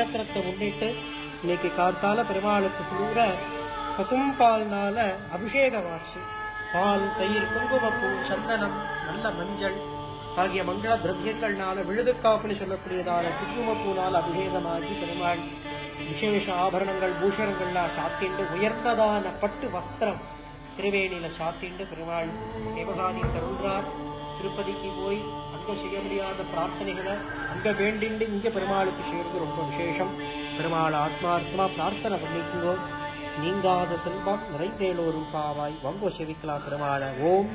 நட்சத்திரத்தை முன்னிட்டு இன்னைக்கு கார்த்தால பெருமாளுக்கு கூட பசும்பால்னால அபிஷேகம் ஆச்சு. பால், தயிர், குங்குமப்பூ, சந்தனம், நல்ல மஞ்சள் ஆகிய மங்கள திரவியங்கள்னால விழுதுக்காப்புன்னு சொல்லக்கூடியதான குங்குமப்பூனால் அபிஷேகமாகி பெருமாள் விசேஷ ஆபரணங்கள் பூஷணங்கள்லாம் சாத்திண்டு உயர்ந்ததான பட்டு வஸ்திரம் திருவேணியில சாத்திண்டு பெருமாள் சேவசாதி தருள்றார். திருப்பதிக்கு போய் அங்க செய்ய முடியாத பிரார்த்தனைகளை அங்க வேண்டிண்டு இங்க பெருமாளுக்கு செய்யறது ரொம்ப விசேஷம். பெருமாள் ஆத்மார்த்தமா பிரார்த்தனை பண்ணிக்குவோம். நீங்காத செல்வம் நிறைந்தேலோரும் பாவாய் வங்கோ செவிக்கலாம் பெருமாள. ஓம்